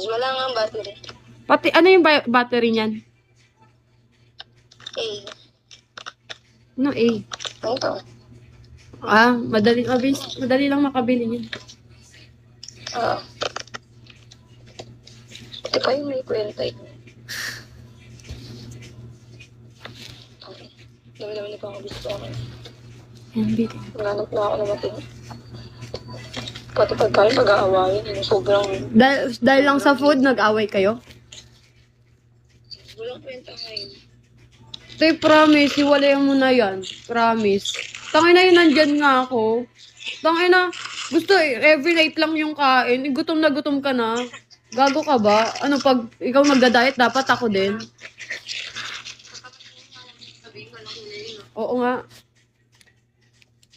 Wala nga ang battery. Pati, ano yung battery niyan? A. No, A. Ito. Madali lang makabili niyan. Ito pa yung may kwenta yun. Okay. Dami-dami na pa ako gusto ako. Nanap na ako na matin. Pati pagkain, pag-aawain. Sobrang... Dahil lang sa food, nag-away kayo? Walang kwenta ngayon. Tay, promise, hiwalayan mo na yan. Promise. Tangina yun, nandyan nga ako. Tangina, gusto every night lang yung kain. Gutom na gutom ka na. Gago ka ba? Ano, pag ikaw magda-diet, dapat ako din. Oo nga.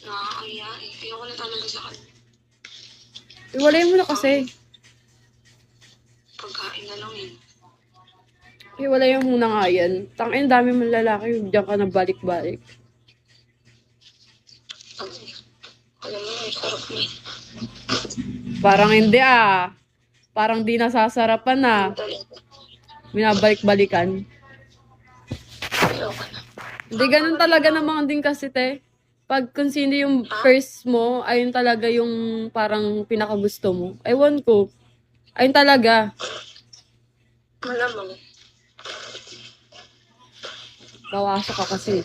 Nakakaya eh. Kaya ko na talaga sa kanya. Hiwalayan mo na kasi. Pagkain na lang yun. Hiwalayan mo na nga yan. Tangina, dami mong lalaki. Diyan ka na balik-balik. Alam mo, sarap mo eh. Parang hindi ah. Parang di nasasarapan na. Binabalik-balikan. Ayoko na. Hindi ganun talaga naman din kasi te. Pag kung sino yung first mo, ayun talaga yung parang pinakagusto mo. Ewan ko. Ayun talaga. Malamang. Bawasa ka kasi.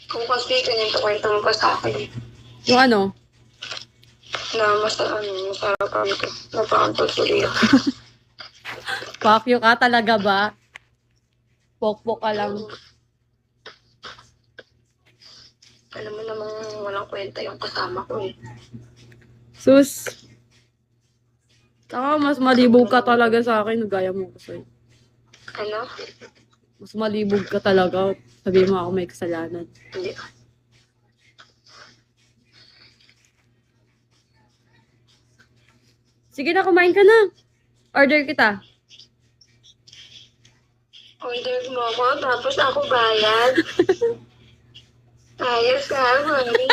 Kung kasi ganito kwento mo pa sa akin. Yung ano? Na masarap kami ito. Napakantol tuloy ako. Pakyo ka talaga ba? Pokpok ka lang. Alam mo namang walang kwenta yung kasama ko eh. Sus. Saka mas malibog ka talaga sa akin. Gaya mo kasi. Ano? Mas malibog ka talaga. Sabihin mo ako may kasalanan. Hindi. Sige na, kumain ka na. Order kita. Order mo ako, tapos ako bayad. Ayos ka, mami.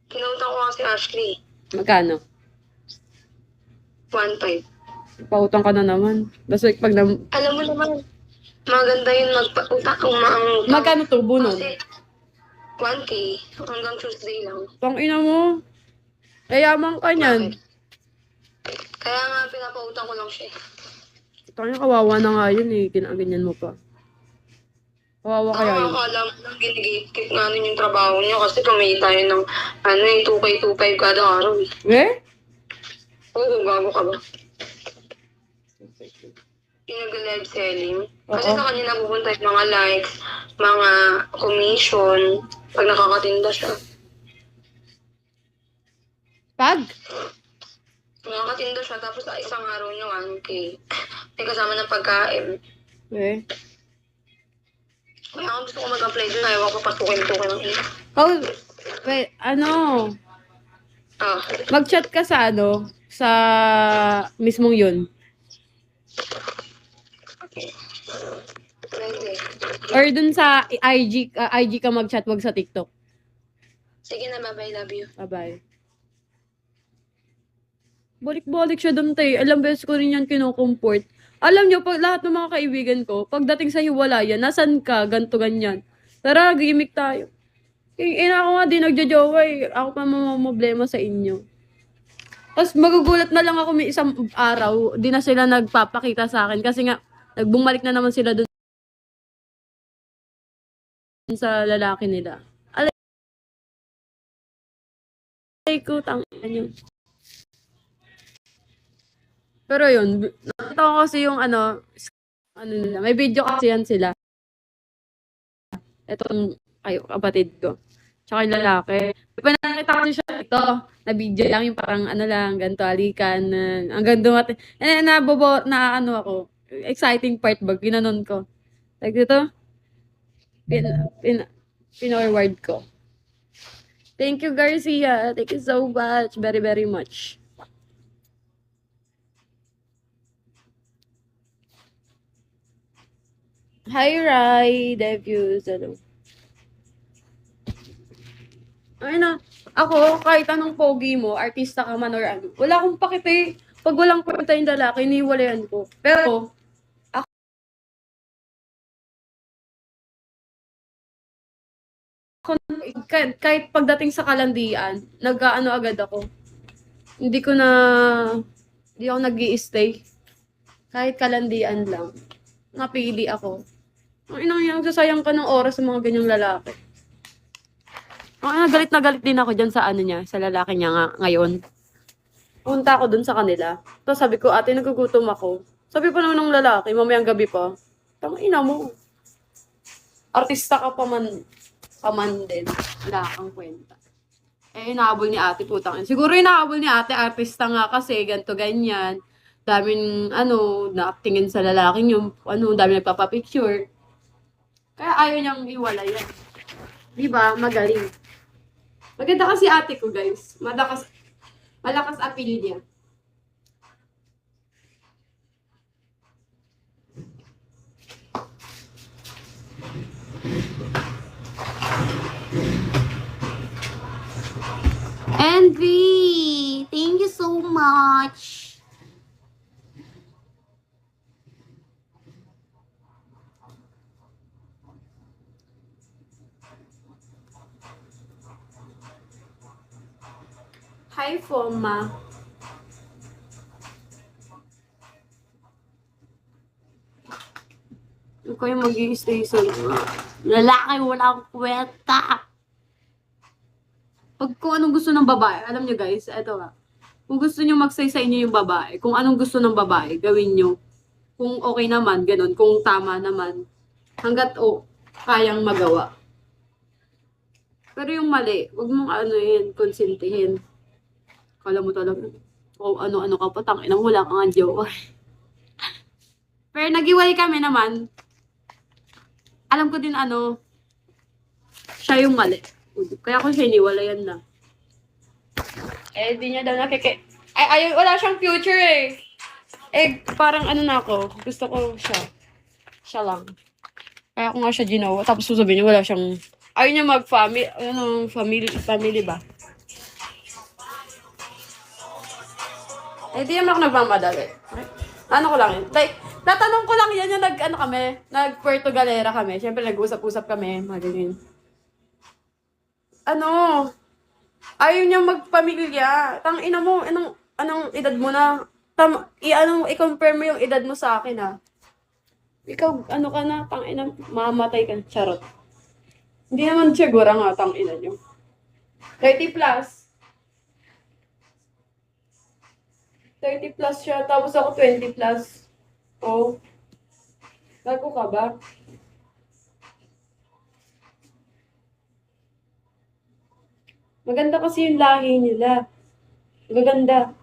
Kinautan ko kasi Ashley. Magkano? 1.5. Pautang ka na naman. Basta pag Alam mo naman, maganda yun magpa-utang kung maang... magkano tubo nun? Kasi 1K hanggang Tuesday lang. Tang ina mo. Kayaman ka niyan. Kaya nga pinapautang ko lang siya. Tangina, kawawa na nga yun eh. Kinaganyan mo pa. Kawawa kaya yun. Akala mo lang ginigate nga nun yung trabaho niya kasi kumita tayo ng 2K, 2.5 kada araw eh. Eh? Oo, gago ka ba? Yung nag-live selling. Kasi Oo. sa kanya napupunta yung mga likes, mga commission, pag nakakatinda siya. Pag? Nakakatinda siya, tapos sa isang araw niya 1K. May kasama ng pagkain. Eh? Kaya ako gusto ko mag-apply doon, ayaw ko pasukin-tukin ng ina. Oh, wait, ano? Mag-chat ka sa ano? Sa mismong yun. Pwede. Or dun sa IG ka mag-chat, wag sa TikTok. Sige na, bye-bye, love you. Bye-bye. Balik-balik siya dun, tay. Alam, beses ko rin yan kinukomport. Alam nyo, pag lahat ng mga kaibigan ko, pagdating sa hiwalayan, nasan ka, ganto ganyan. Tara, gimmick tayo. Ina ako nga di nagjo-jowa eh. Ako pa mamamblema sa inyo. Tapos magugulat na lang ako may isang araw, di na sila nagpapakita sa akin kasi nga, nagbumalik na naman sila dun sa lalaki nila. Alay ko, tangin nyo. Pero yun, nakita ko kasi yung ano nila, may video kasi yan sila. Etong kayo, kapatid ko. Tsaka yung lalaki. Pinakita ko siya ito, na video lang yung parang ano lang, ganito, alikan, hanggang dumating. Na ano ako, exciting part ba, ginanon ko. Like dito, pinorward ko. Thank you, Garcia. Thank you so much. Very, very much. Hi, Rai. Debuts. Hello. Ay na, ako, kahit anong pogi mo, artista ka man or ano, wala akong pakite. Pag walang kwenta yung lalaki, iniwalayan ko. Pero, ako, kahit pagdating sa kalandian, nag-ano agad ako. Hindi ko na, hindi ako nag stay Kahit kalandian lang. Napili ako. Ang inang yan, nagsasayang ka ng oras sa mga ganyang lalaki. Galit na galit din ako dyan sa ano niya, sa lalaki niya nga ngayon. Punta ako dun sa kanila. Tapos sabi ko, ate, nagugutom ako. Sabi pa naman ng lalaki, mamayang gabi pa, ina mo. Artista ka pa man din. Wala kang kwenta. Eh, inahabol ni ate, putang. Siguro inahabol ni ate, artista nga kasi, ganto ganyan. Daming, naaktingin sa lalaking yung, dami nagpapapicture. Kaya ayaw niyang iwala yan. Diba? Magaling. Maganda kasi ate ko, guys. Malakas appeal niya. Envy! Thank you so much! Hi, Foma. Ikaw yung mag-i-stay sa lalaki, wala akong kwenta. Pag kung anong gusto ng babae, alam nyo guys, eto nga. Kung gusto nyo mag-stay sa inyo yung babae, kung anong gusto ng babae, gawin nyo. Kung okay naman, ganun. Kung tama naman, hanggat kayang magawa. Pero yung mali, huwag mong konsentihin. Kala mo talaga, kung ano-ano ka pa, tangina mo, wala kang jowa. Pero nag-iwalay kami naman, alam ko din siya yung mali. Kaya ko siya iniwalayan na. Eh, di niya daw Ay, wala siyang future eh. Eh, parang na ako. Gusto ko siya. Siya lang. Kaya ko nga siya ginawa. Tapos sasabihin niya, wala siyang... Ayaw niya family ba? Eh, di naman ako nagmamadali. Ano ko lang yun. Like, tatanong ko lang yan yung nag-Puerto Galera kami. Siyempre, nag-usap-usap kami. Mga ganyan. Ayaw niya magpamilya. Ina mo, anong edad mo na? I-compare mo yung edad mo sa akin, ha? Ikaw, ka na, ina, mamamatay ka. Charot. Hindi naman siguro nga, ina niyo. 30 plus. 30 plus siya, tapos ako 20 plus. Oh. Bago ka ba? Maganda kasi yung lahi nila. Maganda.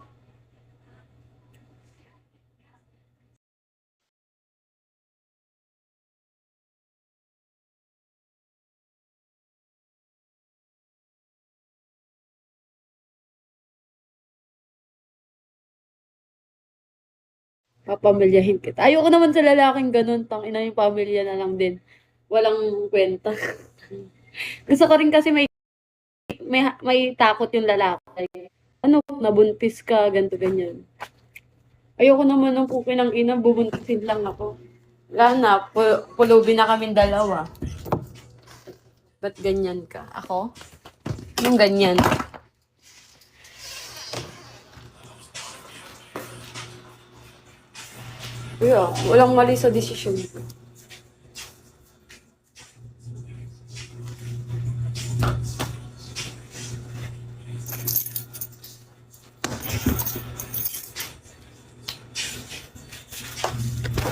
Papamilyahin kita. Ayoko naman sa lalaking ganun. Ina yung pamilya na lang din. Walang kwenta. Gusto ko rin kasi may takot yung lalaki. Nabuntis ka, ganto ganyan. Ayoko naman ng kuki ng ina, bubuntisin lang ako. Wala na, pulubi na kaming dalawa. Ba't ganyan ka? Ako? Anong ganyan? Yeah, walang mali sa desisyon ko.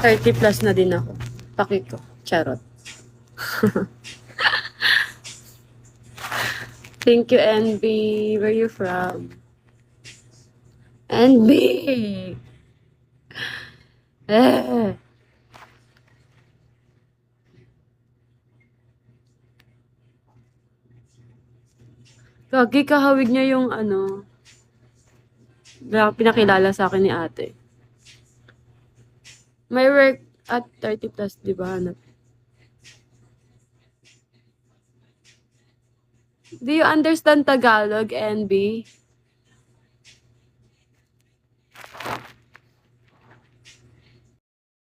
+30 na din ako. Paki ko. Charot. Thank you, NB. Where you from? NB! Eh. Gagi, kahawig niya yung pinakilala sa akin ni ate. May work at 30 plus, di ba? Do you understand Tagalog, NB?